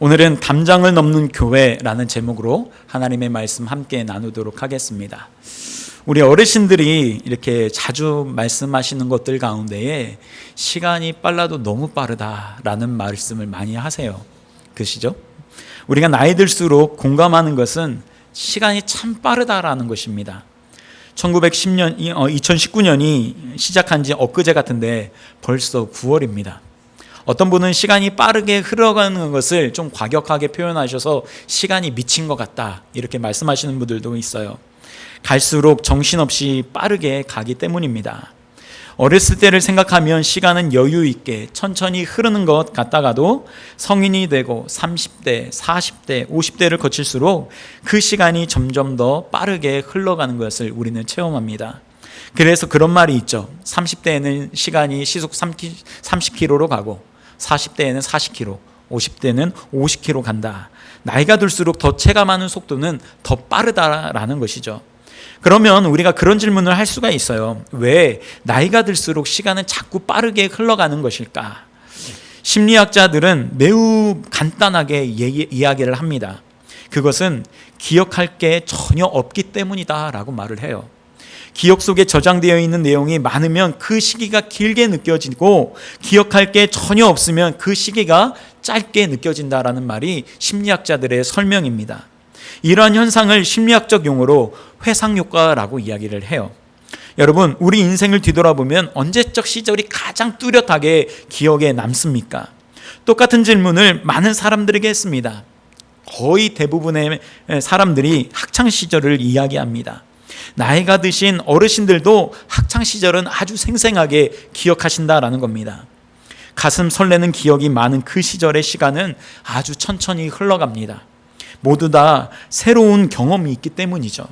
오늘은 담장을 넘는 교회라는 제목으로 하나님의 말씀 함께 나누도록 하겠습니다. 우리 어르신들이 이렇게 자주 말씀하시는 것들 가운데에 시간이 빨라도 너무 빠르다라는 말씀을 많이 하세요. 그러시죠? 우리가 나이 들수록 공감하는 것은 시간이 참 빠르다라는 것입니다. 2019년이 시작한 지 엊그제 같은데 벌써 9월입니다. 어떤 분은 시간이 빠르게 흘러가는 것을 좀 과격하게 표현하셔서 시간이 미친 것 같다 이렇게 말씀하시는 분들도 있어요. 갈수록 정신없이 빠르게 가기 때문입니다. 어렸을 때를 생각하면 시간은 여유 있게 천천히 흐르는 것 같다가도 성인이 되고 30대, 40대, 50대를 거칠수록 그 시간이 점점 더 빠르게 흘러가는 것을 우리는 체험합니다. 그래서 그런 말이 있죠. 30대에는 시간이 시속 30km로 가고 40대에는 40km, 50대는 50km 간다. 나이가 들수록 더 체감하는 속도는 더 빠르다라는 것이죠. 그러면 우리가 그런 질문을 할 수가 있어요. 왜 나이가 들수록 시간은 자꾸 빠르게 흘러가는 것일까? 심리학자들은 매우 간단하게 이야기를 합니다. 그것은 기억할 게 전혀 없기 때문이다라고 말을 해요. 기억 속에 저장되어 있는 내용이 많으면 그 시기가 길게 느껴지고 기억할 게 전혀 없으면 그 시기가 짧게 느껴진다라는 말이 심리학자들의 설명입니다. 이러한 현상을 심리학적 용어로 회상효과라고 이야기를 해요. 여러분, 우리 인생을 뒤돌아보면 언제적 시절이 가장 뚜렷하게 기억에 남습니까? 똑같은 질문을 많은 사람들에게 했습니다. 거의 대부분의 사람들이 학창시절을 이야기합니다. 나이가 드신 어르신들도 학창시절은 아주 생생하게 기억하신다라는 겁니다. 가슴 설레는 기억이 많은 그 시절의 시간은 아주 천천히 흘러갑니다. 모두 다 새로운 경험이 있기 때문이죠.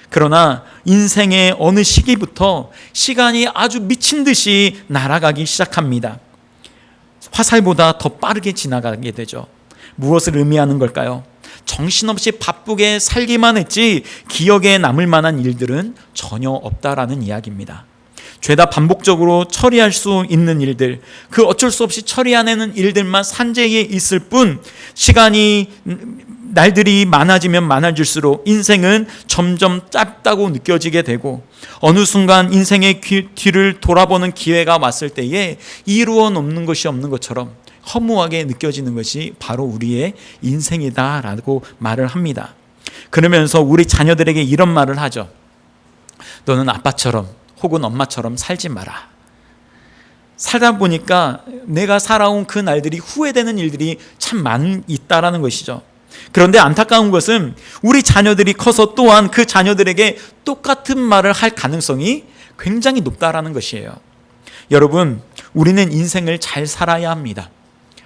그러나 인생의 어느 시기부터 시간이 아주 미친 듯이 날아가기 시작합니다. 화살보다 더 빠르게 지나가게 되죠. 무엇을 의미하는 걸까요? 정신없이 바쁘게 살기만 했지 기억에 남을 만한 일들은 전혀 없다라는 이야기입니다. 죄다 반복적으로 처리할 수 있는 일들, 그 어쩔 수 없이 처리하는 일들만 산재에 있을 뿐 시간이 날들이 많아지면 많아질수록 인생은 점점 짧다고 느껴지게 되고 어느 순간 인생의 뒤를 돌아보는 기회가 왔을 때에 이루어 놓는 것이 없는 것처럼 허무하게 느껴지는 것이 바로 우리의 인생이다라고 말을 합니다. 그러면서 우리 자녀들에게 이런 말을 하죠. 너는 아빠처럼 혹은 엄마처럼 살지 마라. 살다 보니까 내가 살아온 그 날들이 후회되는 일들이 참 많이 있다라는 것이죠. 그런데 안타까운 것은 우리 자녀들이 커서 또한 그 자녀들에게 똑같은 말을 할 가능성이 굉장히 높다라는 것이에요. 여러분, 우리는 인생을 잘 살아야 합니다.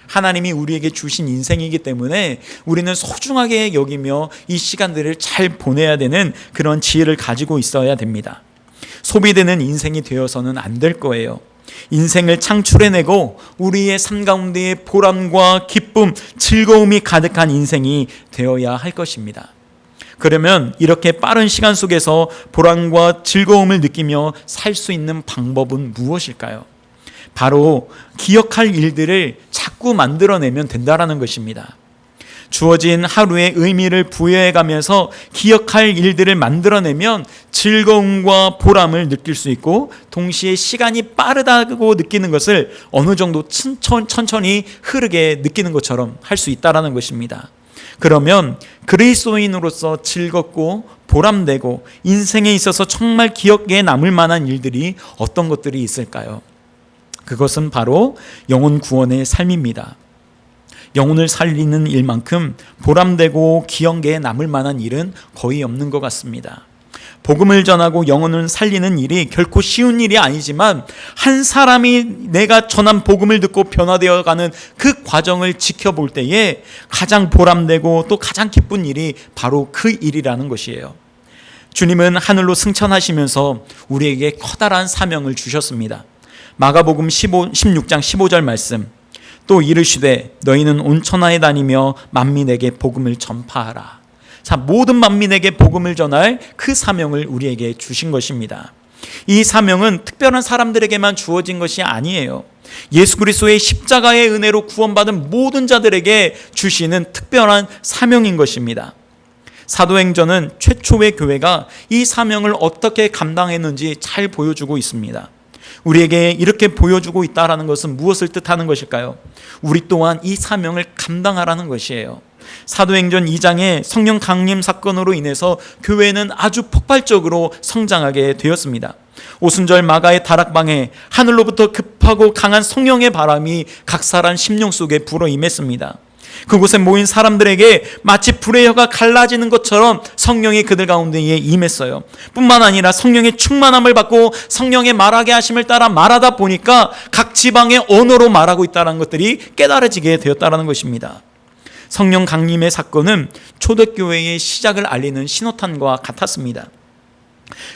하나님이 우리에게 주신 인생이기 때문에 우리는 소중하게 여기며 이 시간들을 잘 보내야 되는 그런 지혜를 가지고 있어야 됩니다. 소비되는 인생이 되어서는 안 될 거예요. 인생을 창출해내고 우리의 삶 가운데에 보람과 기쁨, 즐거움이 가득한 인생이 되어야 할 것입니다. 그러면 이렇게 빠른 시간 속에서 보람과 즐거움을 느끼며 살 수 있는 방법은 무엇일까요? 바로 기억할 일들을 자꾸 만들어내면 된다라는 것입니다. 주어진 하루의 의미를 부여해가면서 기억할 일들을 만들어내면 즐거움과 보람을 느낄 수 있고 동시에 시간이 빠르다고 느끼는 것을 어느 정도 천천히 흐르게 느끼는 것처럼 할 수 있다는 것입니다. 그러면 그리스도인으로서 즐겁고 보람되고 인생에 있어서 정말 기억에 남을 만한 일들이 어떤 것들이 있을까요? 그것은 바로 영혼 구원의 삶입니다. 영혼을 살리는 일만큼 보람되고 기억에 남을 만한 일은 거의 없는 것 같습니다. 복음을 전하고 영혼을 살리는 일이 결코 쉬운 일이 아니지만 한 사람이 내가 전한 복음을 듣고 변화되어 가는 그 과정을 지켜볼 때에 가장 보람되고 또 가장 기쁜 일이 바로 그 일이라는 것이에요. 주님은 하늘로 승천하시면서 우리에게 커다란 사명을 주셨습니다. 마가복음 16장 15절 말씀, 또 이르시되 너희는 온 천하에 다니며 만민에게 복음을 전파하라. 자, 모든 만민에게 복음을 전할 그 사명을 우리에게 주신 것입니다. 이 사명은 특별한 사람들에게만 주어진 것이 아니에요. 예수 그리스도의 십자가의 은혜로 구원받은 모든 자들에게 주시는 특별한 사명인 것입니다. 사도행전은 최초의 교회가 이 사명을 어떻게 감당했는지 잘 보여주고 있습니다. 우리에게 이렇게 보여주고 있다는 것은 무엇을 뜻하는 것일까요? 우리 또한 이 사명을 감당하라는 것이에요. 사도행전 2장의 성령 강림 사건으로 인해서 교회는 아주 폭발적으로 성장하게 되었습니다. 오순절 마가의 다락방에 하늘로부터 급하고 강한 성령의 바람이 각사란 심령 속에 불어 임했습니다. 그곳에 모인 사람들에게 마치 불의 혀가 갈라지는 것처럼 성령이 그들 가운데에 임했어요. 뿐만 아니라 성령의 충만함을 받고 성령의 말하게 하심을 따라 말하다 보니까 각 지방의 언어로 말하고 있다는 것들이 깨달아지게 되었다는 것입니다. 성령 강림의 사건은 초대교회의 시작을 알리는 신호탄과 같았습니다.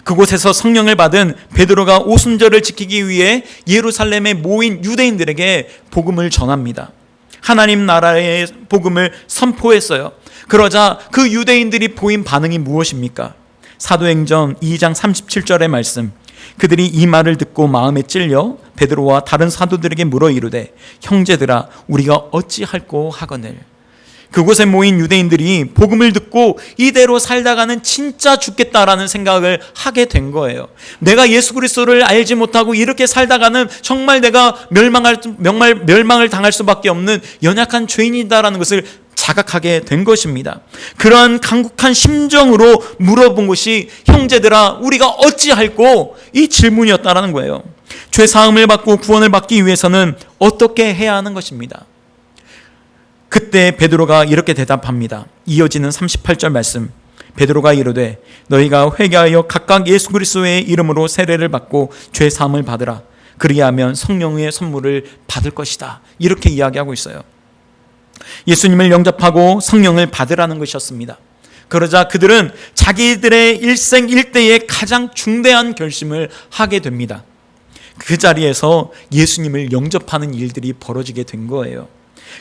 그곳에서 성령을 받은 베드로가 오순절을 지키기 위해 예루살렘에 모인 유대인들에게 복음을 전합니다. 하나님 나라의 복음을 선포했어요. 그러자 그 유대인들이 보인 반응이 무엇입니까? 사도행전 2장 37절의 말씀. 그들이 이 말을 듣고 마음에 찔려 베드로와 다른 사도들에게 물어 이르되 형제들아 우리가 어찌할꼬 하거늘. 그곳에 모인 유대인들이 복음을 듣고 이대로 살다가는 진짜 죽겠다라는 생각을 하게 된 거예요. 내가 예수 그리스도를 알지 못하고 이렇게 살다가는 정말 내가 멸망을 당할 수밖에 없는 연약한 죄인이다라는 것을 자각하게 된 것입니다. 그러한 간곡한 심정으로 물어본 것이 형제들아 우리가 어찌할꼬 이 질문이었다라는 거예요. 죄 사함을 받고 구원을 받기 위해서는 어떻게 해야 하는 것입니다. 그때 베드로가 이렇게 대답합니다. 이어지는 38절 말씀. 베드로가 이르되 너희가 회개하여 각각 예수 그리스도의 이름으로 세례를 받고 죄 사함을 받으라. 그리하면 성령의 선물을 받을 것이다. 이렇게 이야기하고 있어요. 예수님을 영접하고 성령을 받으라는 것이었습니다. 그러자 그들은 자기들의 일생일대의 가장 중대한 결심을 하게 됩니다. 그 자리에서 예수님을 영접하는 일들이 벌어지게 된 거예요.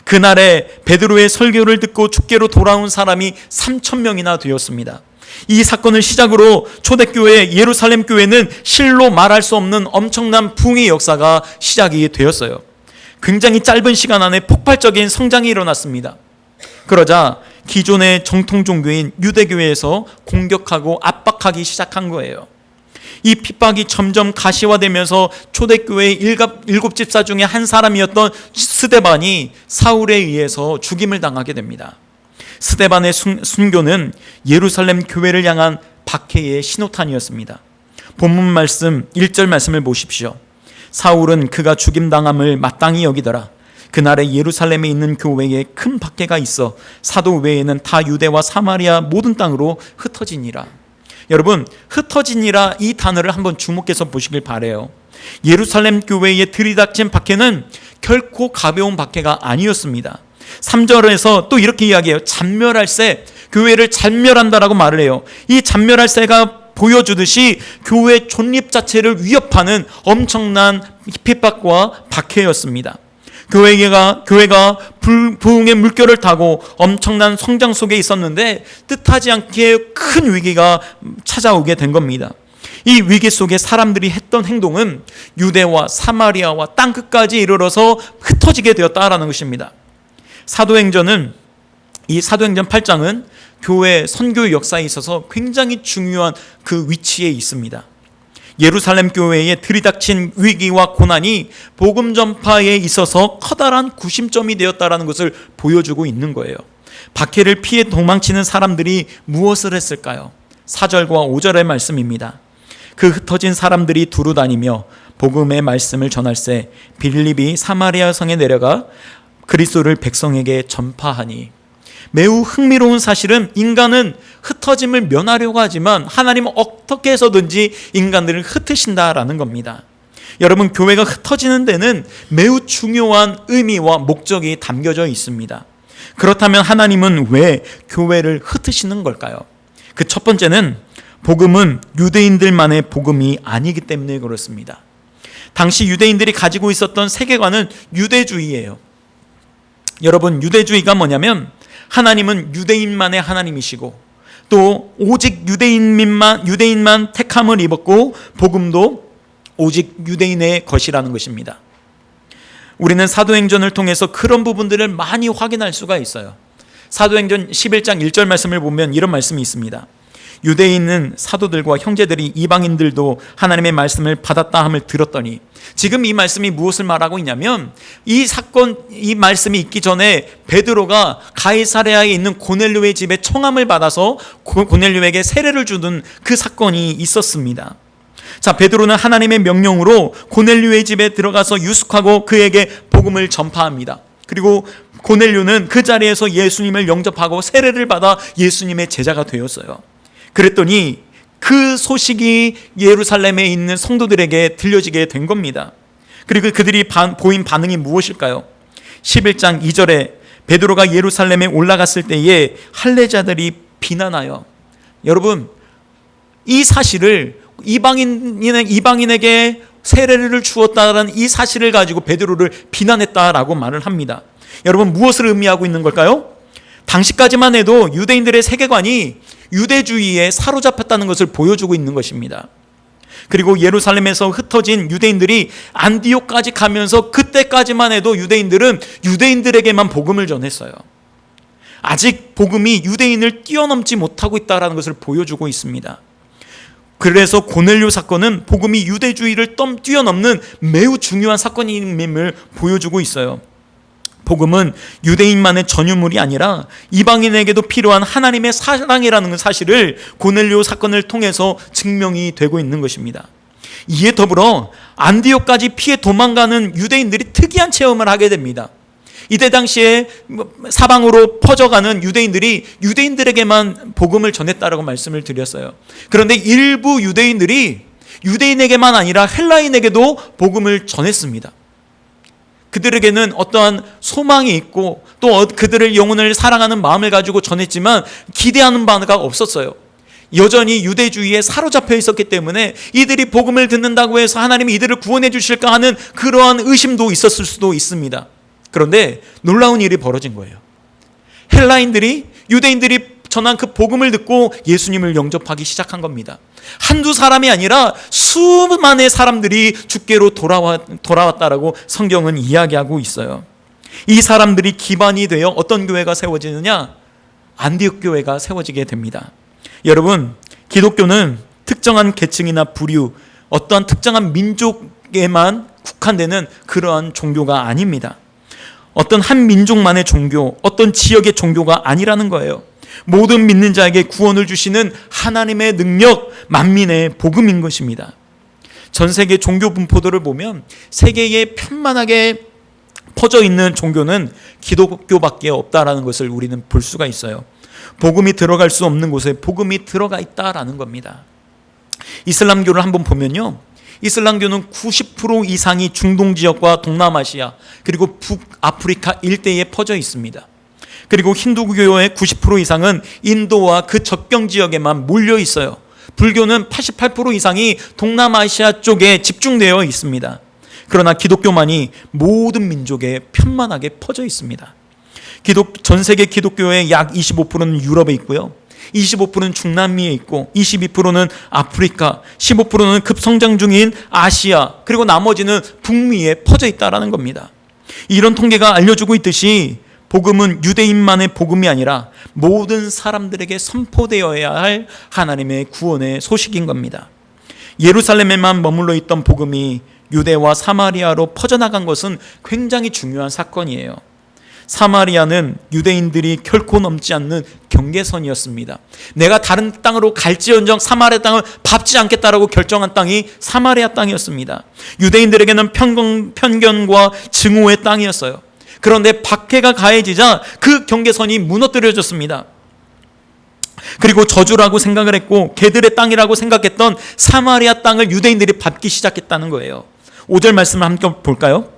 그날에 베드로의 설교를 듣고 주께로 돌아온 사람이 3,000명이나 되었습니다. 이 사건을 시작으로 초대교회 예루살렘 교회는 실로 말할 수 없는 엄청난 부흥의 역사가 시작이 되었어요. 굉장히 짧은 시간 안에 폭발적인 성장이 일어났습니다. 그러자 기존의 정통 종교인 유대교회에서 공격하고 압박하기 시작한 거예요. 이 핍박이 점점 가시화되면서 초대교회의 7집사 중에 한 사람이었던 스데반이 사울에 의해서 죽임을 당하게 됩니다. 스데반의 순교는 예루살렘 교회를 향한 박해의 신호탄이었습니다. 본문 말씀 1절 말씀을 보십시오. 사울은 그가 죽임당함을 마땅히 여기더라. 그날에 예루살렘에 있는 교회에 큰 박해가 있어 사도 외에는 다 유대와 사마리아 모든 땅으로 흩어지니라. 여러분, 흩어지니라 이 단어를 한번 주목해서 보시길 바라요. 예루살렘 교회에 들이닥친 박해는 결코 가벼운 박해가 아니었습니다. 3절에서 또 이렇게 이야기해요. 잔멸할세, 교회를 잔멸한다라고 말을 해요. 이 잔멸할세가 보여주듯이 교회 존립 자체를 위협하는 엄청난 핍박과 박해였습니다. 교회가 부흥의 물결을 타고 엄청난 성장 속에 있었는데 뜻하지 않게 큰 위기가 찾아오게 된 겁니다. 이 위기 속에 사람들이 했던 행동은 유대와 사마리아와 땅끝까지 이르러서 흩어지게 되었다라는 것입니다. 사도행전 8장은 교회 선교 역사에 있어서 굉장히 중요한 그 위치에 있습니다. 예루살렘 교회에 들이닥친 위기와 고난이 복음 전파에 있어서 커다란 구심점이 되었다는 것을 보여주고 있는 거예요. 박해를 피해 도망치는 사람들이 무엇을 했을까요? 4절과 5절의 말씀입니다. 그 흩어진 사람들이 두루 다니며 복음의 말씀을 전할세 빌립이 사마리아 성에 내려가 그리스도를 백성에게 전파하니. 매우 흥미로운 사실은 인간은 흩어짐을 면하려고 하지만 하나님은 어떻게 해서든지 인간들을 흩으신다라는 겁니다. 여러분, 교회가 흩어지는 데는 매우 중요한 의미와 목적이 담겨져 있습니다. 그렇다면 하나님은 왜 교회를 흩으시는 걸까요? 그 첫 번째는 복음은 유대인들만의 복음이 아니기 때문에 그렇습니다. 당시 유대인들이 가지고 있었던 세계관은 유대주의예요. 여러분, 유대주의가 뭐냐면 하나님은 유대인만의 하나님이시고 또 오직 유대인만 택함을 입었고 복음도 오직 유대인의 것이라는 것입니다. 우리는 사도행전을 통해서 그런 부분들을 많이 확인할 수가 있어요. 사도행전 11장 1절 말씀을 보면 이런 말씀이 있습니다. 유대인은 사도들과 형제들이 이방인들도 하나님의 말씀을 받았다 함을 들었더니, 지금 이 말씀이 무엇을 말하고 있냐면 이 말씀이 있기 전에 베드로가 가이사랴에 있는 고넬료의 집에 청함을 받아서 고넬료에게 세례를 주는 그 사건이 있었습니다. 자, 베드로는 하나님의 명령으로 고넬료의 집에 들어가서 유숙하고 그에게 복음을 전파합니다. 그리고 고넬료는 그 자리에서 예수님을 영접하고 세례를 받아 예수님의 제자가 되었어요. 그랬더니 그 소식이 예루살렘에 있는 성도들에게 들려지게 된 겁니다. 그리고 그들이 보인 반응이 무엇일까요? 11장 2절에 베드로가 예루살렘에 올라갔을 때에 할례자들이 비난하여, 여러분, 이 사실을 이방인에게 세례를 주었다는 이 사실을 가지고 베드로를 비난했다라고 말을 합니다. 여러분, 무엇을 의미하고 있는 걸까요? 당시까지만 해도 유대인들의 세계관이 유대주의에 사로잡혔다는 것을 보여주고 있는 것입니다. 그리고 예루살렘에서 흩어진 유대인들이 안디옥까지 가면서 그때까지만 해도 유대인들은 유대인들에게만 복음을 전했어요. 아직 복음이 유대인을 뛰어넘지 못하고 있다는 것을 보여주고 있습니다. 그래서 고넬료 사건은 복음이 유대주의를 뛰어넘는 매우 중요한 사건임을 보여주고 있어요. 복음은 유대인만의 전유물이 아니라 이방인에게도 필요한 하나님의 사랑이라는 사실을 고넬료 사건을 통해서 증명이 되고 있는 것입니다. 이에 더불어 안디옥까지 피해 도망가는 유대인들이 특이한 체험을 하게 됩니다. 이때 당시에 사방으로 퍼져가는 유대인들이 유대인들에게만 복음을 전했다라고 말씀을 드렸어요. 그런데 일부 유대인들이 유대인에게만 아니라 헬라인에게도 복음을 전했습니다. 그들에게는 어떠한 소망이 있고 또 그들의 영혼을 사랑하는 마음을 가지고 전했지만 기대하는 바가 없었어요. 여전히 유대주의에 사로잡혀 있었기 때문에 이들이 복음을 듣는다고 해서 하나님이 이들을 구원해 주실까 하는 그러한 의심도 있었을 수도 있습니다. 그런데 놀라운 일이 벌어진 거예요. 헬라인들이 유대인들이 전한 그 복음을 듣고 예수님을 영접하기 시작한 겁니다. 한두 사람이 아니라 수많은 사람들이 주께로 돌아왔다라고 성경은 이야기하고 있어요. 이 사람들이 기반이 되어 어떤 교회가 세워지느냐? 안디옥 교회가 세워지게 됩니다. 여러분, 기독교는 특정한 계층이나 부류, 어떠한 특정한 민족에만 국한되는 그러한 종교가 아닙니다. 어떤 한 민족만의 종교, 어떤 지역의 종교가 아니라는 거예요. 모든 믿는 자에게 구원을 주시는 하나님의 능력, 만민의 복음인 것입니다. 전 세계 종교 분포도를 보면 세계에 편만하게 퍼져 있는 종교는 기독교밖에 없다라는 것을 우리는 볼 수가 있어요. 복음이 들어갈 수 없는 곳에 복음이 들어가 있다라는 겁니다. 이슬람교를 한번 보면요, 이슬람교는 90% 이상이 중동 지역과 동남아시아 그리고 북아프리카 일대에 퍼져 있습니다. 그리고 힌두교의 90% 이상은 인도와 그 접경 지역에만 몰려 있어요. 불교는 88% 이상이 동남아시아 쪽에 집중되어 있습니다. 그러나 기독교만이 모든 민족에 편만하게 퍼져 있습니다. 전 세계 기독교의 약 25%는 유럽에 있고요, 25%는 중남미에 있고 22%는 아프리카, 15%는 급성장 중인 아시아, 그리고 나머지는 북미에 퍼져 있다는 겁니다. 이런 통계가 알려주고 있듯이 복음은 유대인만의 복음이 아니라 모든 사람들에게 선포되어야 할 하나님의 구원의 소식인 겁니다. 예루살렘에만 머물러 있던 복음이 유대와 사마리아로 퍼져나간 것은 굉장히 중요한 사건이에요. 사마리아는 유대인들이 결코 넘지 않는 경계선이었습니다. 내가 다른 땅으로 갈지언정 사마리아 땅을 밟지 않겠다라고 결정한 땅이 사마리아 땅이었습니다. 유대인들에게는 편견과 증오의 땅이었어요. 그런데 박해가 가해지자 그 경계선이 무너뜨려졌습니다. 그리고 저주라고 생각을 했고 개들의 땅이라고 생각했던 사마리아 땅을 유대인들이 밟기 시작했다는 거예요. 5절 말씀을 함께 볼까요?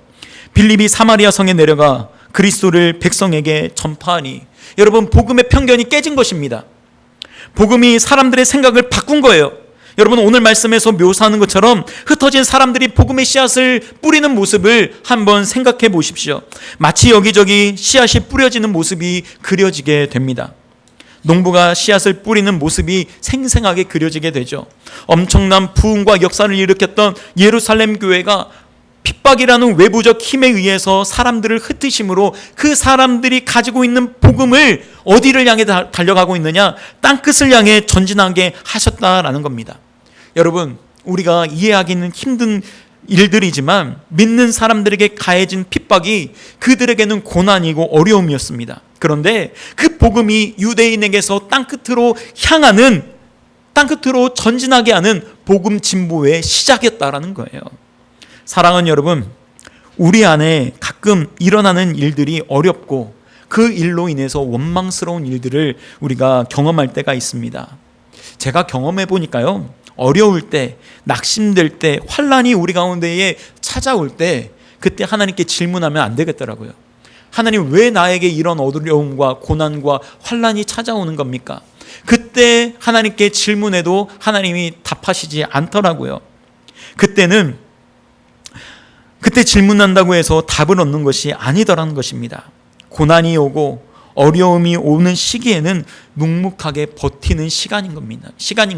빌립이 사마리아 성에 내려가 그리스도를 백성에게 전파하니, 여러분, 복음의 편견이 깨진 것입니다. 복음이 사람들의 생각을 바꾼 거예요. 여러분, 오늘 말씀에서 묘사하는 것처럼 흩어진 사람들이 복음의 씨앗을 뿌리는 모습을 한번 생각해 보십시오. 마치 여기저기 씨앗이 뿌려지는 모습이 그려지게 됩니다. 농부가 씨앗을 뿌리는 모습이 생생하게 그려지게 되죠. 엄청난 부흥과 역사를 일으켰던 예루살렘 교회가 핍박이라는 외부적 힘에 의해서 사람들을 흩으심으로 그 사람들이 가지고 있는 복음을 어디를 향해 달려가고 있느냐? 땅끝을 향해 전진하게 하셨다라는 겁니다. 여러분, 우리가 이해하기는 힘든 일들이지만 믿는 사람들에게 가해진 핍박이 그들에게는 고난이고 어려움이었습니다. 그런데 그 복음이 유대인에게서 땅끝으로 전진하게 하는 복음 진보의 시작이었다라는 거예요. 사랑하는 여러분, 우리 안에 가끔 일어나는 일들이 어렵고 그 일로 인해서 원망스러운 일들을 우리가 경험할 때가 있습니다. 제가 경험해 보니까요, 어려울 때, 낙심될 때, 환난이 우리 가운데에 찾아올 때 그때 하나님께 질문하면 안 되겠더라고요. 하나님, 왜 나에게 이런 어려움과 고난과 환난이 찾아오는 겁니까? 그때 하나님께 질문해도 하나님이 답하시지 않더라고요. 그때 질문한다고 해서 답을 얻는 것이 아니더라는 것입니다. 고난이 오고 어려움이 오는 시기에는 묵묵하게 버티는 시간인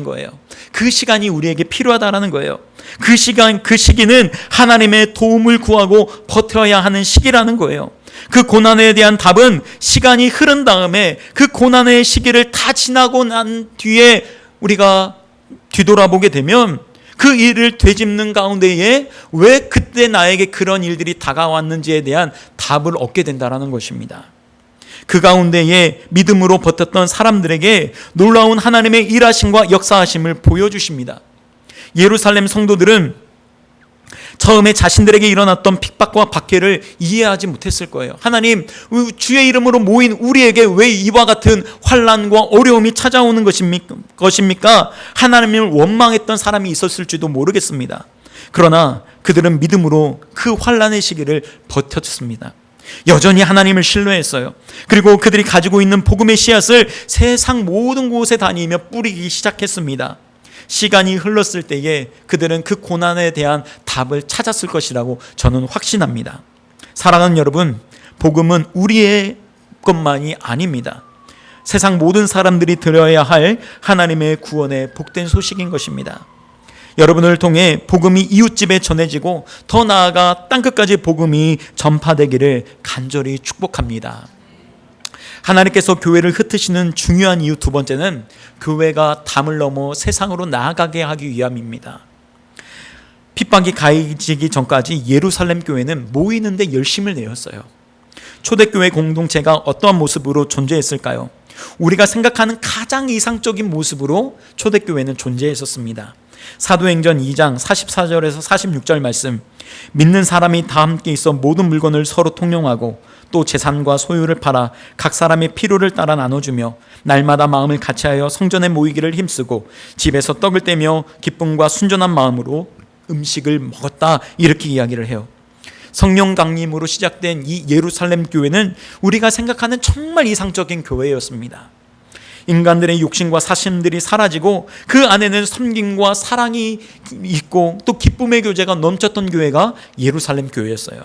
거예요. 그 시간이 우리에게 필요하다라는 거예요. 그 시기는 하나님의 도움을 구하고 버텨야 하는 시기라는 거예요. 그 고난에 대한 답은 시간이 흐른 다음에 그 고난의 시기를 다 지나고 난 뒤에 우리가 뒤돌아보게 되면 그 일을 되짚는 가운데에 왜 그때 나에게 그런 일들이 다가왔는지에 대한 답을 얻게 된다는 것입니다. 그 가운데에 믿음으로 버텼던 사람들에게 놀라운 하나님의 일하심과 역사하심을 보여주십니다. 예루살렘 성도들은 처음에 자신들에게 일어났던 핍박과 박해를 이해하지 못했을 거예요. 하나님, 주의 이름으로 모인 우리에게 왜 이와 같은 환난과 어려움이 찾아오는 것입니까? 하나님을 원망했던 사람이 있었을지도 모르겠습니다. 그러나 그들은 믿음으로 그 환난의 시기를 버텼습니다. 여전히 하나님을 신뢰했어요. 그리고 그들이 가지고 있는 복음의 씨앗을 세상 모든 곳에 다니며 뿌리기 시작했습니다. 시간이 흘렀을 때에 그들은 그 고난에 대한 답을 찾았을 것이라고 저는 확신합니다. 사랑하는 여러분, 복음은 우리의 것만이 아닙니다. 세상 모든 사람들이 들어야 할 하나님의 구원의 복된 소식인 것입니다. 여러분을 통해 복음이 이웃집에 전해지고 더 나아가 땅끝까지 복음이 전파되기를 간절히 축복합니다. 하나님께서 교회를 흩으시는 중요한 이유 두 번째는 교회가 담을 넘어 세상으로 나아가게 하기 위함입니다. 핍박이 가해지기 전까지 예루살렘 교회는 모이는데 열심을 내었어요. 초대교회 공동체가 어떠한 모습으로 존재했을까요? 우리가 생각하는 가장 이상적인 모습으로 초대교회는 존재했었습니다. 사도행전 2장 44절에서 46절 말씀, 믿는 사람이 다 함께 있어 모든 물건을 서로 통용하고 또 재산과 소유를 팔아 각 사람의 필요를 따라 나눠주며 날마다 마음을 같이하여 성전에 모이기를 힘쓰고 집에서 떡을 떼며 기쁨과 순전한 마음으로 음식을 먹었다, 이렇게 이야기를 해요. 성령 강림으로 시작된 이 예루살렘 교회는 우리가 생각하는 정말 이상적인 교회였습니다. 인간들의 욕심과 사심들이 사라지고 그 안에는 섬김과 사랑이 있고 또 기쁨의 교제가 넘쳤던 교회가 예루살렘 교회였어요.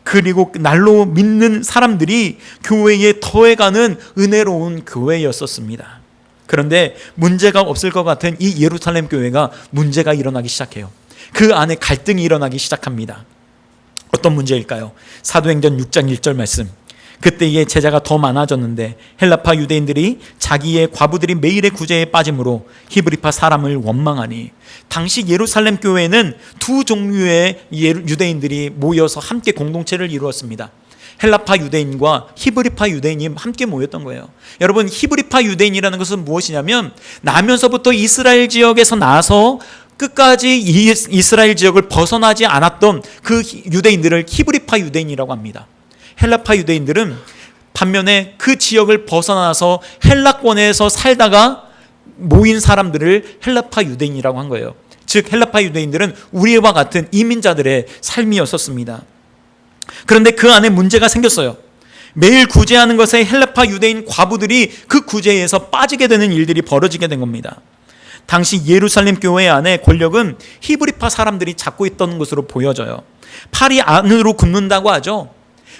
그리고 날로 믿는 사람들이 교회에 더해가는 은혜로운 교회였었습니다. 그런데 문제가 없을 것 같은 이 예루살렘 교회가 문제가 일어나기 시작해요. 그 안에 갈등이 일어나기 시작합니다. 어떤 문제일까요? 사도행전 6장 1절 말씀, 그때에 제자가 더 많아졌는데 헬라파 유대인들이 자기의 과부들이 매일의 구제에 빠짐으로 히브리파 사람을 원망하니, 당시 예루살렘 교회는 두 종류의 유대인들이 모여서 함께 공동체를 이루었습니다. 헬라파 유대인과 히브리파 유대인이 함께 모였던 거예요. 여러분, 히브리파 유대인이라는 것은 무엇이냐면 나면서부터 이스라엘 지역에서 나서 끝까지 이스라엘 지역을 벗어나지 않았던 그 유대인들을 히브리파 유대인이라고 합니다. 헬라파 유대인들은 반면에 그 지역을 벗어나서 헬라권에서 살다가 모인 사람들을 헬라파 유대인이라고 한 거예요. 즉 헬라파 유대인들은 우리와 같은 이민자들의 삶이었었습니다. 그런데 그 안에 문제가 생겼어요. 매일 구제하는 것에 헬라파 유대인 과부들이 그 구제에서 빠지게 되는 일들이 벌어지게 된 겁니다. 당시 예루살렘 교회 안에 권력은 히브리파 사람들이 잡고 있던 것으로 보여져요. 팔이 안으로 굽는다고 하죠.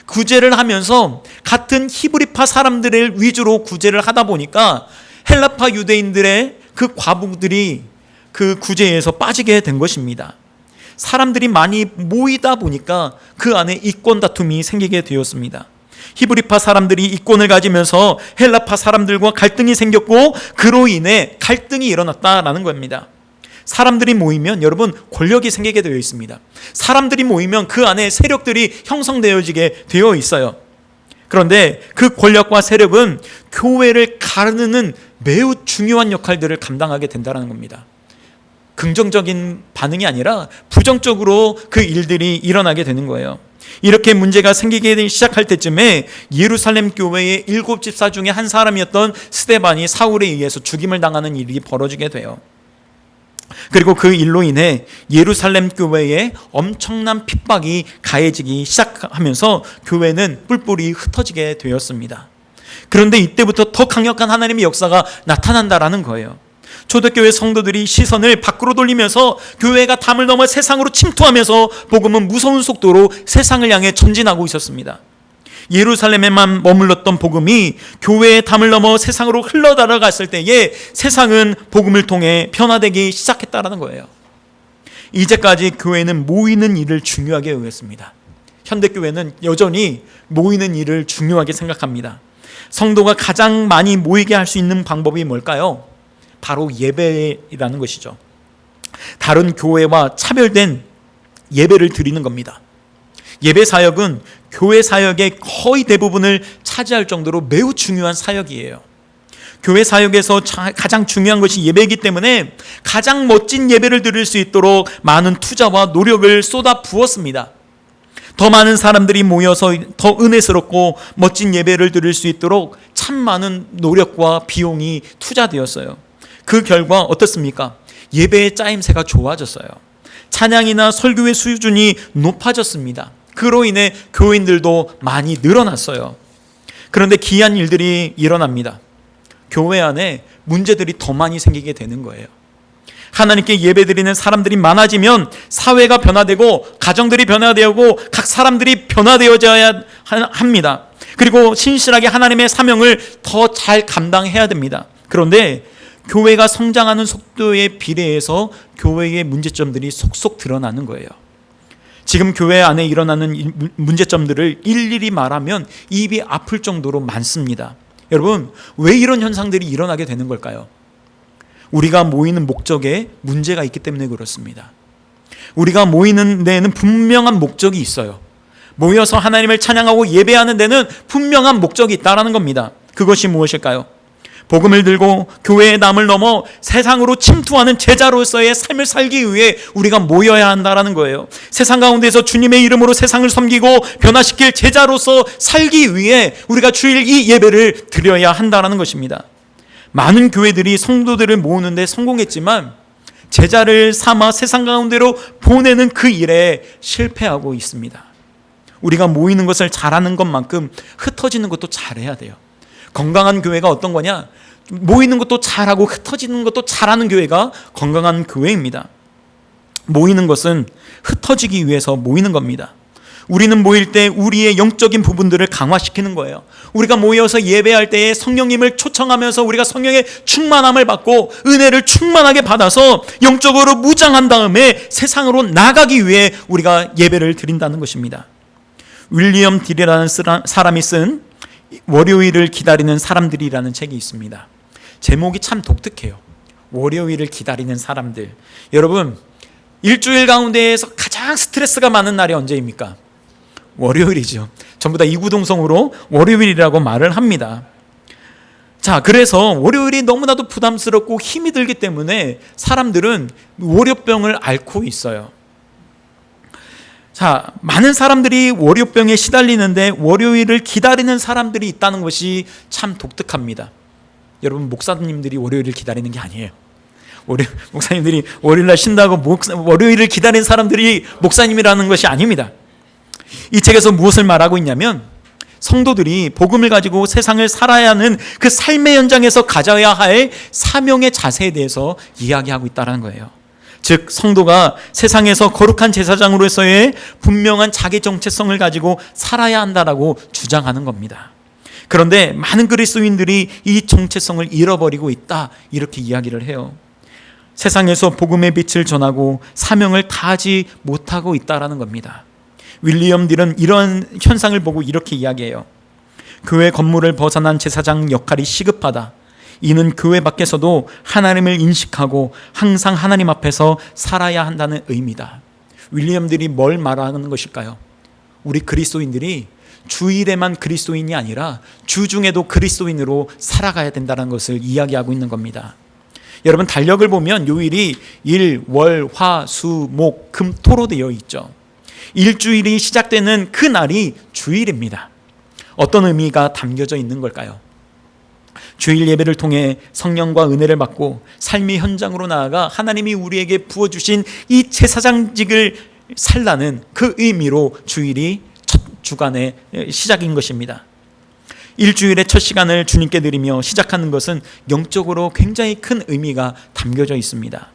구제를 하면서 같은 히브리파 사람들을 위주로 구제를 하다 보니까 헬라파 유대인들의 그 과부들이 그 구제에서 빠지게 된 것입니다. 사람들이 많이 모이다 보니까 그 안에 이권 다툼이 생기게 되었습니다. 히브리파 사람들이 이권을 가지면서 헬라파 사람들과 갈등이 생겼고 그로 인해 갈등이 일어났다라는 겁니다. 사람들이 모이면 여러분 권력이 생기게 되어 있습니다. 사람들이 모이면 그 안에 세력들이 형성되어지게 되어 있어요. 그런데 그 권력과 세력은 교회를 가르는 매우 중요한 역할들을 감당하게 된다는 겁니다. 긍정적인 반응이 아니라 부정적으로 그 일들이 일어나게 되는 거예요. 이렇게 문제가 생기기 시작할 때쯤에 예루살렘 교회의 7 집사 중에 한 사람이었던 스데반이 사울에 의해서 죽임을 당하는 일이 벌어지게 돼요. 그리고 그 일로 인해 예루살렘 교회에 엄청난 핍박이 가해지기 시작하면서 교회는 뿔뿔이 흩어지게 되었습니다. 그런데 이때부터 더 강력한 하나님의 역사가 나타난다라는 거예요. 초대교회 성도들이 시선을 밖으로 돌리면서 교회가 담을 넘어 세상으로 침투하면서 복음은 무서운 속도로 세상을 향해 전진하고 있었습니다. 예루살렘에만 머물렀던 복음이 교회의 담을 넘어 세상으로 흘러들어갔을 때에 세상은 복음을 통해 변화되기 시작했다는 거예요. 이제까지 교회는 모이는 일을 중요하게 여겼습니다. 현대교회는 여전히 모이는 일을 중요하게 생각합니다. 성도가 가장 많이 모이게 할 수 있는 방법이 뭘까요? 바로 예배라는 것이죠. 다른 교회와 차별된 예배를 드리는 겁니다. 예배 사역은 교회 사역의 거의 대부분을 차지할 정도로 매우 중요한 사역이에요. 교회 사역에서 가장 중요한 것이 예배이기 때문에 가장 멋진 예배를 드릴 수 있도록 많은 투자와 노력을 쏟아 부었습니다. 더 많은 사람들이 모여서 더 은혜스럽고 멋진 예배를 드릴 수 있도록 참 많은 노력과 비용이 투자되었어요. 그 결과 어떻습니까? 예배의 짜임새가 좋아졌어요. 찬양이나 설교의 수준이 높아졌습니다. 그로 인해 교인들도 많이 늘어났어요. 그런데 기이한 일들이 일어납니다. 교회 안에 문제들이 더 많이 생기게 되는 거예요. 하나님께 예배드리는 사람들이 많아지면 사회가 변화되고 가정들이 변화되고 각 사람들이 변화되어져야 합니다. 그리고 신실하게 하나님의 사명을 더 잘 감당해야 됩니다. 그런데 교회가 성장하는 속도에 비례해서 교회의 문제점들이 속속 드러나는 거예요. 지금 교회 안에 일어나는 문제점들을 일일이 말하면 입이 아플 정도로 많습니다. 여러분, 왜 이런 현상들이 일어나게 되는 걸까요? 우리가 모이는 목적에 문제가 있기 때문에 그렇습니다. 우리가 모이는 데에는 분명한 목적이 있어요. 모여서 하나님을 찬양하고 예배하는 데는 분명한 목적이 있다는 겁니다. 그것이 무엇일까요? 복음을 들고 교회의 담을 넘어 세상으로 침투하는 제자로서의 삶을 살기 위해 우리가 모여야 한다는 거예요. 세상 가운데서 주님의 이름으로 세상을 섬기고 변화시킬 제자로서 살기 위해 우리가 주일 이 예배를 드려야 한다는 것입니다. 많은 교회들이 성도들을 모으는데 성공했지만 제자를 삼아 세상 가운데로 보내는 그 일에 실패하고 있습니다. 우리가 모이는 것을 잘하는 것만큼 흩어지는 것도 잘해야 돼요. 건강한 교회가 어떤 거냐? 모이는 것도 잘하고 흩어지는 것도 잘하는 교회가 건강한 교회입니다. 모이는 것은 흩어지기 위해서 모이는 겁니다. 우리는 모일 때 우리의 영적인 부분들을 강화시키는 거예요. 우리가 모여서 예배할 때에 성령님을 초청하면서 우리가 성령의 충만함을 받고 은혜를 충만하게 받아서 영적으로 무장한 다음에 세상으로 나가기 위해 우리가 예배를 드린다는 것입니다. 윌리엄 딜이라는 사람이 쓴 월요일을 기다리는 사람들이라는 책이 있습니다. 제목이 참 독특해요. 월요일을 기다리는 사람들. 여러분, 일주일 가운데에서 가장 스트레스가 많은 날이 언제입니까? 월요일이죠. 전부 다 이구동성으로 월요일이라고 말을 합니다. 자, 그래서 월요일이 너무나도 부담스럽고 힘이 들기 때문에 사람들은 월요병을 앓고 있어요. 자, 많은 사람들이 월요병에 시달리는데 월요일을 기다리는 사람들이 있다는 것이 참 독특합니다. 여러분, 목사님들이 월요일을 기다리는 게 아니에요. 목사님들이 월요일날 쉰다고 월요일을 기다리는 사람들이 목사님이라는 것이 아닙니다. 이 책에서 무엇을 말하고 있냐면 성도들이 복음을 가지고 세상을 살아야 하는 그 삶의 현장에서 가져야 할 사명의 자세에 대해서 이야기하고 있다는 거예요. 즉 성도가 세상에서 거룩한 제사장으로서의 분명한 자기 정체성을 가지고 살아야 한다라고 주장하는 겁니다. 그런데 많은 그리스도인들이 이 정체성을 잃어버리고 있다, 이렇게 이야기를 해요. 세상에서 복음의 빛을 전하고 사명을 다하지 못하고 있다라는 겁니다. 윌리엄 딜은 이런 현상을 보고 이렇게 이야기해요. 교회 건물을 벗어난 제사장 역할이 시급하다. 이는 교회 밖에서도 하나님을 인식하고 항상 하나님 앞에서 살아야 한다는 의미다. 윌리엄 딜이 뭘 말하는 것일까요? 우리 그리스도인들이 주일에만 그리스도인이 아니라 주중에도 그리스도인으로 살아가야 된다는 것을 이야기하고 있는 겁니다. 여러분, 달력을 보면 요일이 일, 월, 화, 수, 목, 금, 토로 되어 있죠. 일주일이 시작되는 그 날이 주일입니다. 어떤 의미가 담겨져 있는 걸까요? 주일 예배를 통해 성령과 은혜를 받고 삶의 현장으로 나아가 하나님이 우리에게 부어주신 이 제사장직을 살라는 그 의미로 주일이 첫 주간의 시작인 것입니다. 일주일의 첫 시간을 주님께 드리며 시작하는 것은 영적으로 굉장히 큰 의미가 담겨져 있습니다.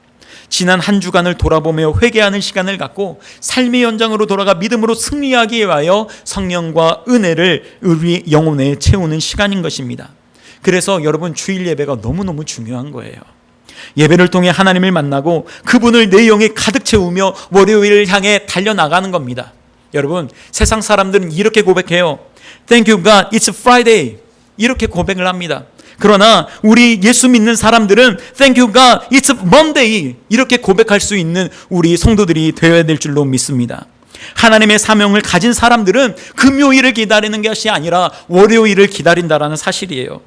지난 한 주간을 돌아보며 회개하는 시간을 갖고 삶의 현장으로 돌아가 믿음으로 승리하기 위하여 성령과 은혜를 우리 영혼에 채우는 시간인 것입니다. 그래서 여러분, 주일 예배가 너무너무 중요한 거예요. 예배를 통해 하나님을 만나고 그분을 내 영에 가득 채우며 월요일을 향해 달려나가는 겁니다. 여러분, 세상 사람들은 이렇게 고백해요. Thank you God, it's Friday. 이렇게 고백을 합니다. 그러나 우리 예수 믿는 사람들은 Thank you God, it's Monday. 이렇게 고백할 수 있는 우리 성도들이 되어야 될 줄로 믿습니다. 하나님의 사명을 가진 사람들은 금요일을 기다리는 것이 아니라 월요일을 기다린다라는 사실이에요.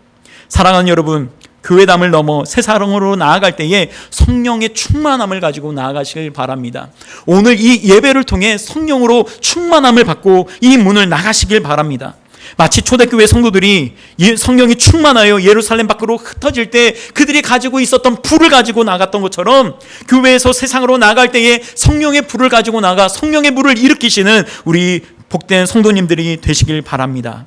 사랑하는 여러분, 교회담을 넘어 세상으로 나아갈 때에 성령의 충만함을 가지고 나아가시길 바랍니다. 오늘 이 예배를 통해 성령으로 충만함을 받고 이 문을 나가시길 바랍니다. 마치 초대교회 성도들이 성령이 충만하여 예루살렘 밖으로 흩어질 때 그들이 가지고 있었던 불을 가지고 나갔던 것처럼 교회에서 세상으로 나갈 때에 성령의 불을 가지고 나가 성령의 불을 일으키시는 우리 복된 성도님들이 되시길 바랍니다.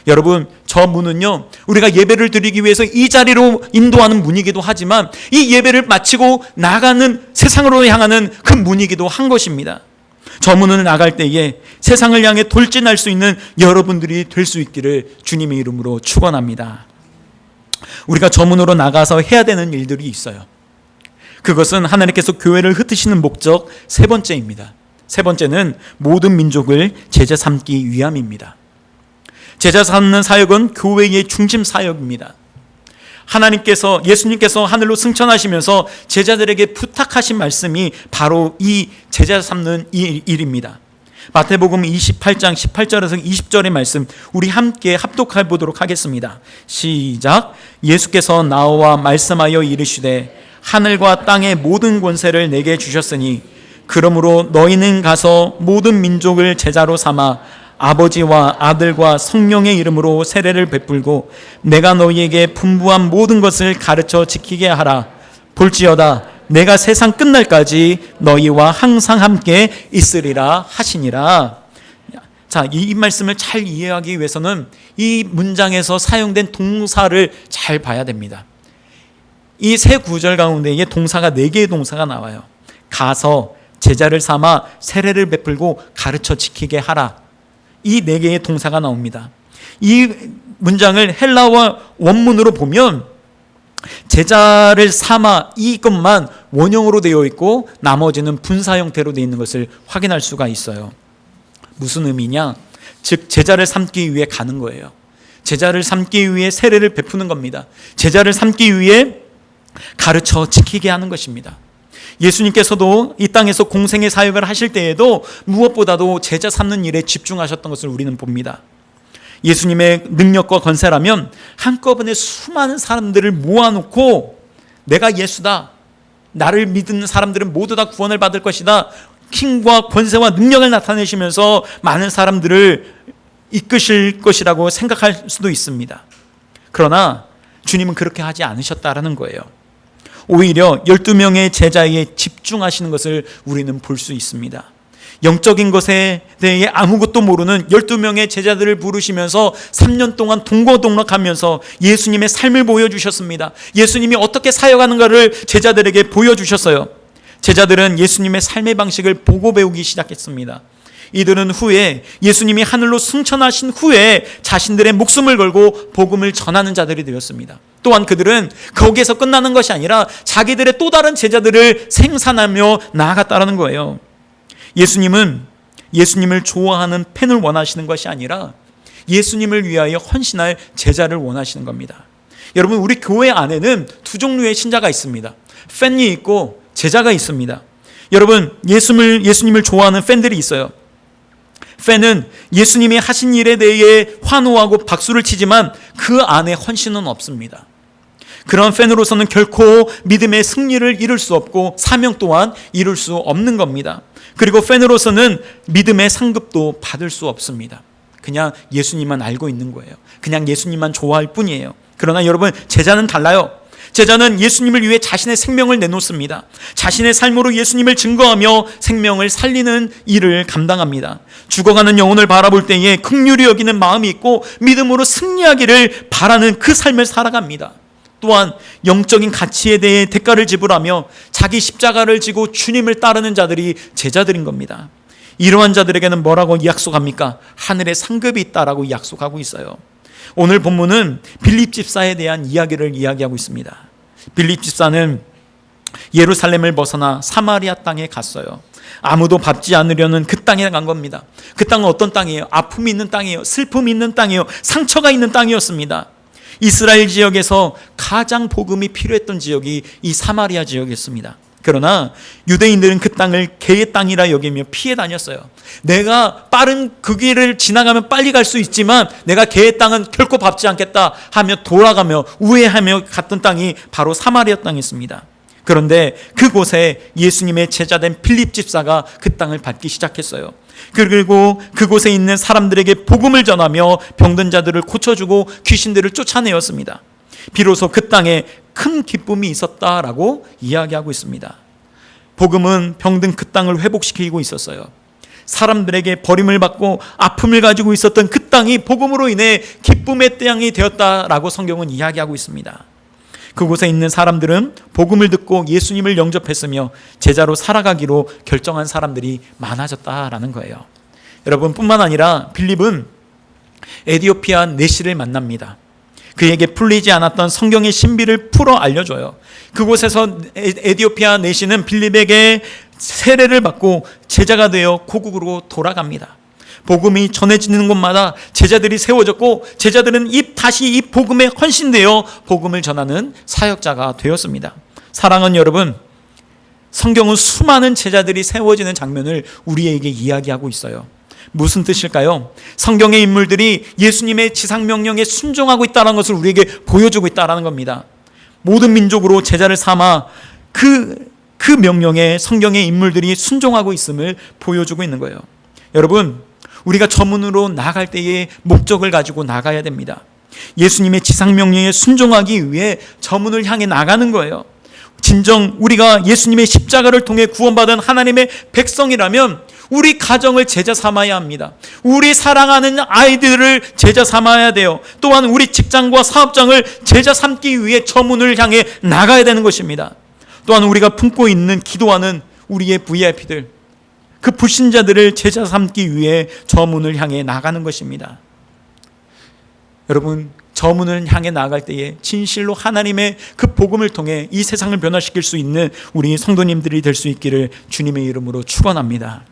여러분, 저 문은요, 우리가 예배를 드리기 위해서 이 자리로 인도하는 문이기도 하지만 이 예배를 마치고 나가는 세상으로 향하는 그 문이기도 한 것입니다. 저 문을 나갈 때에 세상을 향해 돌진할 수 있는 여러분들이 될 수 있기를 주님의 이름으로 축원합니다. 우리가 저 문으로 나가서 해야 되는 일들이 있어요. 그것은 하나님께서 교회를 흩으시는 목적 세 번째입니다. 세 번째는 모든 민족을 제자 삼기 위함입니다. 제자 삼는 사역은 교회의 중심 사역입니다. 하나님께서, 예수님께서 하늘로 승천하시면서 제자들에게 부탁하신 말씀이 바로 이 제자 삼는 일입니다. 마태복음 28장 18절에서 20절의 말씀 우리 함께 합독해 보도록 하겠습니다. 시작. 예수께서 나와 말씀하여 이르시되 하늘과 땅의 모든 권세를 내게 주셨으니 그러므로 너희는 가서 모든 민족을 제자로 삼아 아버지와 아들과 성령의 이름으로 세례를 베풀고 내가 너희에게 분부한 모든 것을 가르쳐 지키게 하라. 볼지어다 내가 세상 끝날까지 너희와 항상 함께 있으리라 하시니라. 자, 이 말씀을 잘 이해하기 위해서는 이 문장에서 사용된 동사를 잘 봐야 됩니다. 이 세 구절 가운데에 동사가 4개의 동사가 나와요. 가서, 제자를 삼아, 세례를 베풀고 가르쳐 지키게 하라. 이 4개의 동사가 나옵니다. 이 문장을 헬라어 원문으로 보면 제자를 삼아 이것만 원형으로 되어 있고 나머지는 분사 형태로 되어 있는 것을 확인할 수가 있어요. 무슨 의미냐? 즉 제자를 삼기 위해 가는 거예요. 제자를 삼기 위해 세례를 베푸는 겁니다. 제자를 삼기 위해 가르쳐 지키게 하는 것입니다. 예수님께서도 이 땅에서 공생의 사역을 하실 때에도 무엇보다도 제자 삼는 일에 집중하셨던 것을 우리는 봅니다. 예수님의 능력과 권세라면 한꺼번에 수많은 사람들을 모아놓고 내가 예수다, 나를 믿는 사람들은 모두 다 구원을 받을 것이다, 힘과 권세와 능력을 나타내시면서 많은 사람들을 이끄실 것이라고 생각할 수도 있습니다. 그러나 주님은 그렇게 하지 않으셨다라는 거예요. 오히려 12명의 제자에 집중하시는 것을 우리는 볼 수 있습니다. 영적인 것에 대해 아무것도 모르는 12명의 제자들을 부르시면서 3년 동안 동고동락하면서 예수님의 삶을 보여주셨습니다. 예수님이 어떻게 사역하는가를 제자들에게 보여주셨어요. 제자들은 예수님의 삶의 방식을 보고 배우기 시작했습니다. 이들은 후에 예수님이 하늘로 승천하신 후에 자신들의 목숨을 걸고 복음을 전하는 자들이 되었습니다. 또한 그들은 거기에서 끝나는 것이 아니라 자기들의 또 다른 제자들을 생산하며 나아갔다는 거예요. 예수님은 예수님을 좋아하는 팬을 원하시는 것이 아니라 예수님을 위하여 헌신할 제자를 원하시는 겁니다. 여러분, 우리 교회 안에는 두 종류의 신자가 있습니다. 팬이 있고 제자가 있습니다. 여러분, 예수님을 좋아하는 팬들이 있어요. 팬은 예수님이 하신 일에 대해 환호하고 박수를 치지만 그 안에 헌신은 없습니다. 그런 팬으로서는 결코 믿음의 승리를 이룰 수 없고 사명 또한 이룰 수 없는 겁니다. 그리고 팬으로서는 믿음의 상급도 받을 수 없습니다. 그냥 예수님만 알고 있는 거예요. 그냥 예수님만 좋아할 뿐이에요. 그러나 여러분, 제자는 달라요. 제자는 예수님을 위해 자신의 생명을 내놓습니다. 자신의 삶으로 예수님을 증거하며 생명을 살리는 일을 감당합니다. 죽어가는 영혼을 바라볼 때에 긍휼히 여기는 마음이 있고 믿음으로 승리하기를 바라는 그 삶을 살아갑니다. 또한 영적인 가치에 대해 대가를 지불하며 자기 십자가를 지고 주님을 따르는 자들이 제자들인 겁니다. 이러한 자들에게는 뭐라고 약속합니까? 하늘의 상급이 있다라고 약속하고 있어요. 오늘 본문은 빌립 집사에 대한 이야기를 이야기하고 있습니다. 빌립 집사는 예루살렘을 벗어나 사마리아 땅에 갔어요. 아무도 밟지 않으려는 그 땅에 간 겁니다. 그 땅은 어떤 땅이에요? 아픔이 있는 땅이에요. 슬픔이 있는 땅이에요. 상처가 있는 땅이었습니다. 이스라엘 지역에서 가장 복음이 필요했던 지역이 이 사마리아 지역이었습니다. 그러나 유대인들은 그 땅을 개의 땅이라 여기며 피해 다녔어요. 내가 빠른 그 길을 지나가면 빨리 갈 수 있지만 내가 개의 땅은 결코 밟지 않겠다 하며 돌아가며 우회하며 갔던 땅이 바로 사마리아 땅이었습니다. 그런데 그곳에 예수님의 제자된 빌립 집사가 그 땅을 밟기 시작했어요. 그리고 그곳에 있는 사람들에게 복음을 전하며 병든 자들을 고쳐주고 귀신들을 쫓아내었습니다. 비로소 그 땅에 큰 기쁨이 있었다라고 이야기하고 있습니다. 복음은 병든 그 땅을 회복시키고 있었어요. 사람들에게 버림을 받고 아픔을 가지고 있었던 그 땅이 복음으로 인해 기쁨의 땅이 되었다라고 성경은 이야기하고 있습니다. 그곳에 있는 사람들은 복음을 듣고 예수님을 영접했으며 제자로 살아가기로 결정한 사람들이 많아졌다라는 거예요. 여러분, 뿐만 아니라 빌립은 에디오피아 내시를 만납니다. 그에게 풀리지 않았던 성경의 신비를 풀어 알려줘요. 그곳에서 에디오피아 내시는 빌립에게 세례를 받고 제자가 되어 고국으로 돌아갑니다. 복음이 전해지는 곳마다 제자들이 세워졌고 제자들은 다시 이 복음에 헌신되어 복음을 전하는 사역자가 되었습니다. 사랑하는 여러분, 성경은 수많은 제자들이 세워지는 장면을 우리에게 이야기하고 있어요. 무슨 뜻일까요? 성경의 인물들이 예수님의 지상명령에 순종하고 있다는 것을 우리에게 보여주고 있다는 겁니다. 모든 민족으로 제자를 삼아 그 명령에 성경의 인물들이 순종하고 있음을 보여주고 있는 거예요. 여러분, 우리가 저문으로 나갈 때의 목적을 가지고 나가야 됩니다. 예수님의 지상명령에 순종하기 위해 저문을 향해 나가는 거예요. 진정 우리가 예수님의 십자가를 통해 구원받은 하나님의 백성이라면 우리 가정을 제자 삼아야 합니다. 우리 사랑하는 아이들을 제자 삼아야 돼요. 또한 우리 직장과 사업장을 제자 삼기 위해 저문을 향해 나가야 되는 것입니다. 또한 우리가 품고 있는 기도하는 우리의 VIP들, 그 불신자들을 제자 삼기 위해 저문을 향해 나가는 것입니다. 여러분, 저문을 향해 나아갈 때에 진실로 하나님의 그 복음을 통해 이 세상을 변화시킬 수 있는 우리 성도님들이 될 수 있기를 주님의 이름으로 축원합니다.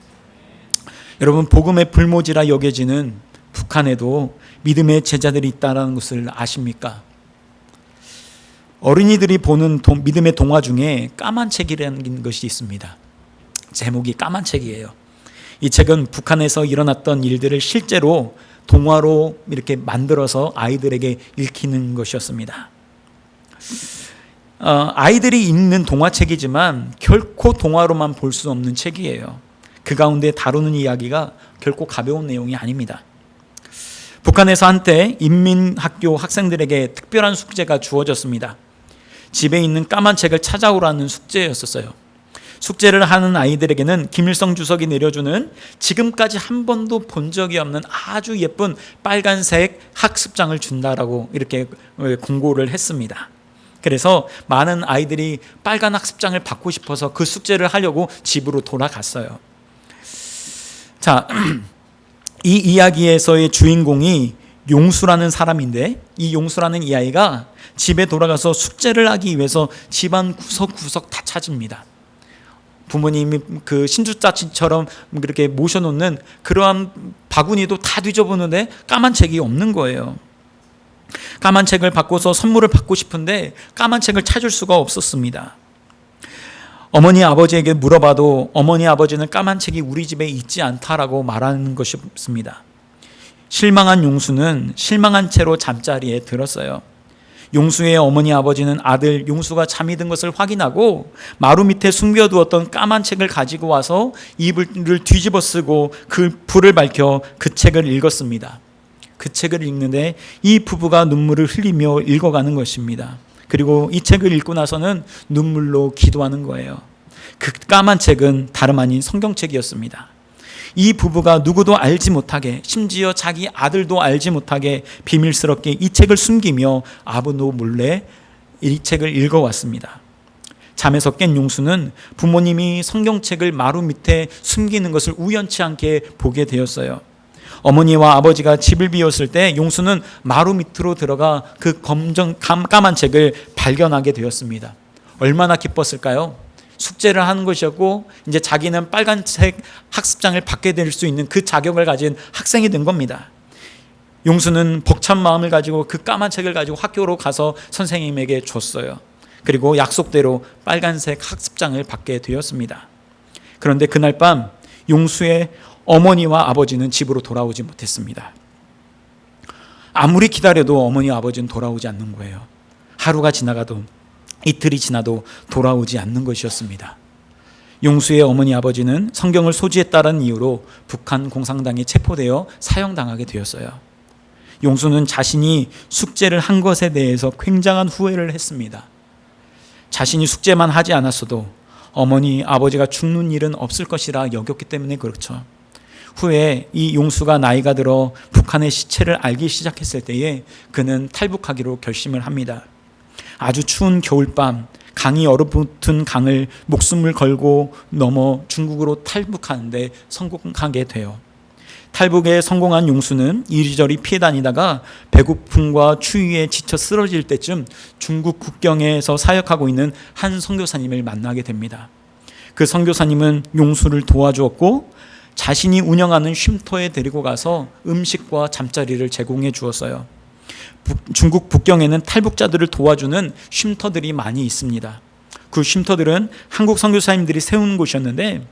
여러분, 복음의 불모지라 여겨지는 북한에도 믿음의 제자들이 있다는 것을 아십니까? 어린이들이 보는 믿음의 동화 중에 까만 책이라는 것이 있습니다. 제목이 까만 책이에요. 이 책은 북한에서 일어났던 일들을 실제로 동화로 이렇게 만들어서 아이들에게 읽히는 것이었습니다. 아이들이 읽는 동화책이지만 결코 동화로만 볼 수 없는 책이에요. 그 가운데 다루는 이야기가 결코 가벼운 내용이 아닙니다. 북한에서 한때 인민학교 학생들에게 특별한 숙제가 주어졌습니다. 집에 있는 까만 책을 찾아오라는 숙제였었어요. 숙제를 하는 아이들에게는 김일성 주석이 내려주는 지금까지 한 번도 본 적이 없는 아주 예쁜 빨간색 학습장을 준다라고 이렇게 공고를 했습니다. 그래서 많은 아이들이 빨간 학습장을 받고 싶어서 그 숙제를 하려고 집으로 돌아갔어요. 자, 이 이야기에서의 주인공이 용수라는 사람인데, 이 용수라는 이 아이가 집에 돌아가서 숙제를 하기 위해서 집안 구석구석 다 찾습니다. 부모님이 그 신주짜치처럼 그렇게 모셔놓는 그러한 바구니도 다 뒤져보는데 까만 책이 없는 거예요. 까만 책을 바꿔서 선물을 받고 싶은데 까만 책을 찾을 수가 없었습니다. 어머니 아버지에게 물어봐도 어머니 아버지는 까만 책이 우리 집에 있지 않다라고 말하는 것이었습니다. 실망한 용수는 실망한 채로 잠자리에 들었어요. 용수의 어머니 아버지는 아들 용수가 잠이 든 것을 확인하고 마루 밑에 숨겨두었던 까만 책을 가지고 와서 이불을 뒤집어 쓰고 그 불을 밝혀 그 책을 읽었습니다. 그 책을 읽는데 이 부부가 눈물을 흘리며 읽어가는 것입니다. 그리고 이 책을 읽고 나서는 눈물로 기도하는 거예요. 그 까만 책은 다름 아닌 성경책이었습니다. 이 부부가 누구도 알지 못하게, 심지어 자기 아들도 알지 못하게 비밀스럽게 이 책을 숨기며 아버도 몰래 이 책을 읽어왔습니다. 잠에서 깬 용수는 부모님이 성경책을 마루 밑에 숨기는 것을 우연치 않게 보게 되었어요. 어머니와 아버지가 집을 비웠을 때 용수는 마루 밑으로 들어가 그 까만 책을 발견하게 되었습니다. 얼마나 기뻤을까요? 숙제를 하는 것이었고 이제 자기는 빨간색 학습장을 받게 될 수 있는 그 자격을 가진 학생이 된 겁니다. 용수는 벅찬 마음을 가지고 그 까만 책을 가지고 학교로 가서 선생님에게 줬어요. 그리고 약속대로 빨간색 학습장을 받게 되었습니다. 그런데 그날 밤 용수의 어머니와 아버지는 집으로 돌아오지 못했습니다. 아무리 기다려도 어머니와 아버지는 돌아오지 않는 거예요. 하루가 지나가도 이틀이 지나도 돌아오지 않는 것이었습니다. 용수의 어머니 아버지는 성경을 소지했다는 이유로 북한 공산당에 체포되어 사형당하게 되었어요. 용수는 자신이 숙제를 한 것에 대해서 굉장한 후회를 했습니다. 자신이 숙제만 하지 않았어도 어머니 아버지가 죽는 일은 없을 것이라 여겼기 때문에 그렇죠. 후에 이 용수가 나이가 들어 북한의 시체를 알기 시작했을 때에 그는 탈북하기로 결심을 합니다. 아주 추운 겨울밤 강이 얼어붙은 강을 목숨을 걸고 넘어 중국으로 탈북하는데 성공하게 돼요. 탈북에 성공한 용수는 이리저리 피해 다니다가 배고픔과 추위에 지쳐 쓰러질 때쯤 중국 국경에서 사역하고 있는 한 선교사님을 만나게 됩니다. 그 선교사님은 용수를 도와주었고 자신이 운영하는 쉼터에 데리고 가서 음식과 잠자리를 제공해 주었어요. 중국 북경에는 탈북자들을 도와주는 쉼터들이 많이 있습니다. 그 쉼터들은 한국 선교사님들이 세운 곳이었는데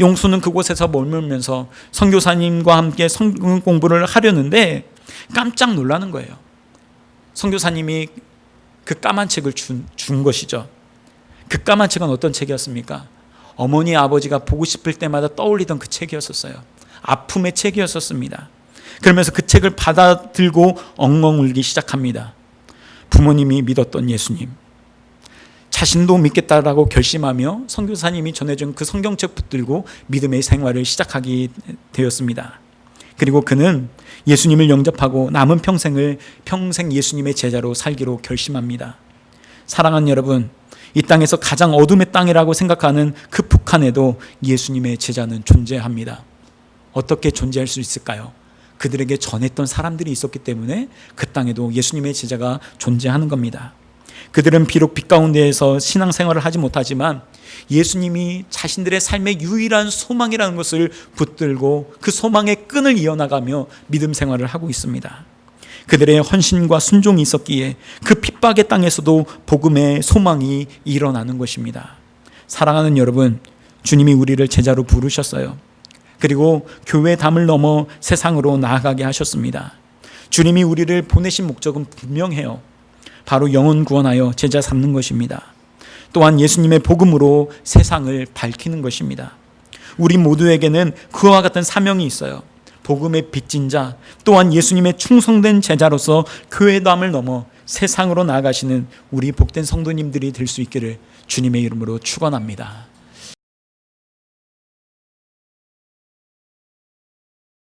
용수는 그곳에서 머물면서 선교사님과 함께 성경 공부를 하려는데 깜짝 놀라는 거예요. 선교사님이 그 까만 책을 준 것이죠. 그 까만 책은 어떤 책이었습니까? 어머니 아버지가 보고 싶을 때마다 떠올리던 그 책이었었어요. 아픔의 책이었었습니다. 그러면서 그 책을 받아 들고 엉엉 울기 시작합니다. 부모님이 믿었던 예수님, 자신도 믿겠다라고 결심하며 선교사님이 전해준 그 성경책 붙들고 믿음의 생활을 시작하게 되었습니다. 그리고 그는 예수님을 영접하고 남은 평생을 평생 예수님의 제자로 살기로 결심합니다. 사랑하는 여러분, 이 땅에서 가장 어둠의 땅이라고 생각하는 그 북한에도 예수님의 제자는 존재합니다. 어떻게 존재할 수 있을까요? 그들에게 전했던 사람들이 있었기 때문에 그 땅에도 예수님의 제자가 존재하는 겁니다. 그들은 비록 빛 가운데에서 신앙생활을 하지 못하지만 예수님이 자신들의 삶의 유일한 소망이라는 것을 붙들고 그 소망의 끈을 이어나가며 믿음 생활을 하고 있습니다. 그들의 헌신과 순종이 있었기에 그 핍박의 땅에서도 복음의 소망이 일어나는 것입니다. 사랑하는 여러분, 주님이 우리를 제자로 부르셨어요. 그리고 교회의 담을 넘어 세상으로 나아가게 하셨습니다. 주님이 우리를 보내신 목적은 분명해요. 바로 영혼 구원하여 제자 삼는 것입니다. 또한 예수님의 복음으로 세상을 밝히는 것입니다. 우리 모두에게는 그와 같은 사명이 있어요. 복음의 빚진 자, 또한 예수님의 충성된 제자로서 교회의 담을 넘어 세상으로 나아가시는 우리 복된 성도님들이 될 수 있기를 주님의 이름으로 축원합니다.